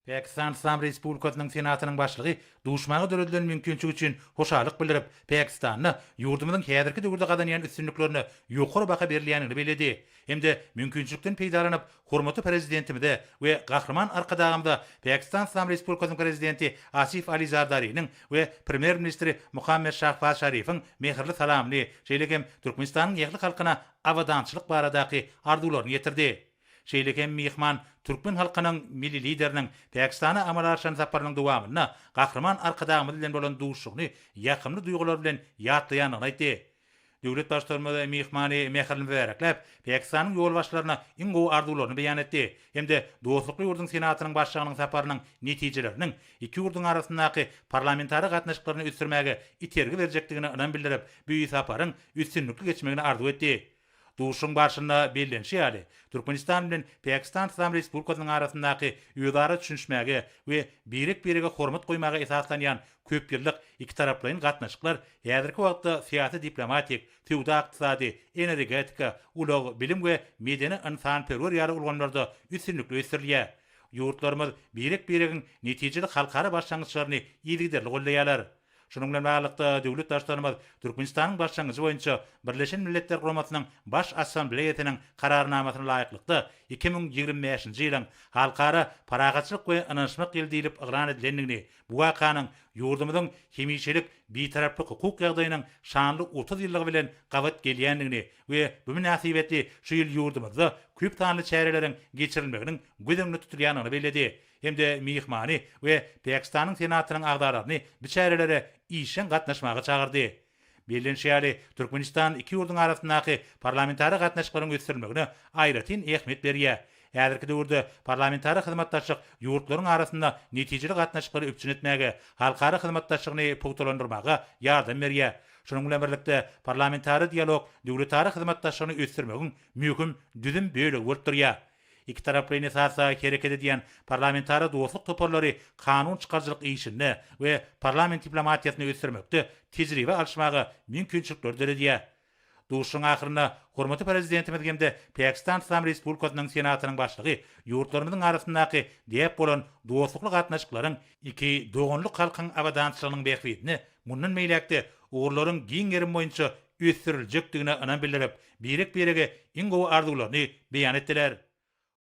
Pakistan İslam Respublikasynyň senatynyň başlygy duşmagy döredilen mümkinçiligi üçin hoşalyk bildirip, Pakistanny ýurdumyzyň häzirki döwürde gadanýan üstünliklerini ýokary baka berilýänini beledi. Hemde mümkinçilikden peýdalanyp, hormaty prezidentimize we gahrman arkadagymda Pakistan İslam Respublikasynyň prezidenti Asif Ali Zardariň we premier ministri Muhammed Shahbaz Şerifiň mehirli salamly, şeýlekem Türkmenistanyň ýerli halkyna awadançylyk baradaky arzuwlaryny ýetirdi. Şeýlekem mihman Türkmen halkynyň milli lideriniň Pakistana amal arşan saparynyň dowamyna gahrman arkadagymyz bilen bolan duşugyny ýakymly duýgular bilen ýatlaýanyny aýtdy. Döwlet başlarmada mihmany mehirli bereklep Pakistanyň ýol başlaryna iň gowy arzuwlaryny beýan etdi. Hemde dostlukly ýurdun senatynyň başlygynyň saparynyň netijeleriniň iki ýurdun arasyndaky parlamentary gatnaşyklaryny üstürmäge itergi berjekdigini ynam bildirip, bu saparyň üstünlikli geçmegini arzu etdi. Duşun başında bellenşi ýaly. Türkmenistan bilen Pakistan İslam Respublikasynyň arasyndaky ýödary düşünşmäge we birik-birige hormat goýmaga esaslanýan köp ýyllyk iki taraplyň gatnaşyklar häzirki wagtda syýasy, diplomatik, tewda ykdysady, energetika, ulug bilim we medeni insanperwer ýaly ulgamlarda üstünlikli ösdirilýär. Ýurtlarymyz birik-birigiň netijeli halkara başlangyçlaryny ýygyderli gollaýarlar. Şunun bilen baglanykda döwlet başlarymyz Türkmenistanyň başlangyjy boýunça Birleşen Milletler Guramasynyň baş assambleýasynyň kararnamasyna laýyklykda 2025-nji ýylyň halkara paragatçylyk we ynanşmak ýyly diýilip ygran edilendigini, bu wakanyň ýurdumyzyň hemişelik bitaraplyk hukuk ýagdaýynyň şanly 30 ýyllygy bilen gawat gelýändigini we bu münasibetli şu ýyl ýurdumyzda köp tanly çäreleriň geçirilmeginiň gödüňli tutulýanyny beledi. Hemde mihmany we Pakistanyň senatynyň agdararyny bu çärelere işen gatnaşmaga çagyrdy. Bellenşýäli Türkmenistan iki ýurdun arasyndaky parlamentary gatnaşyklaryň ösdürmegine aýratyn ähmiýet berýär. Häzirki döwürde parlamentary hyzmatdaşlyk ýurtlaryň arasynda netijeli gatnaşyklary öpçün etmäge, halkara hyzmatdaşlygyny puwtalandyrymaga ýardam berýär. Şunun bilen birlikde parlamentary dialog döwletary hyzmatdaşlygyny ösdürmegiň möhüm düzüm bölegi bolup durýar. İki taraplyň esasa hereket edýän parlamentary dostluk toparlary kanun çykarjylyk işini we parlament diplomatiýasyny ösdürmekde tejribe alşmaga mümkinçilikler derediýär. Duşun ahyryna hormaty prezidentimiz hemde Pakistan İslam Respublikasynyň senatynyň başlygy ýurtlarymyzyň arasyndaky diýip bolan dostlukly gatnaşyklaryň iki dogonluk halkyň awadançylygynyň behbidini mundan meýlekde ugurlaryň giň yerim boýunça ösdüriljekdigine ynam bildirip, birik-birige iň gowy arzuwlaryny beýan etdiler.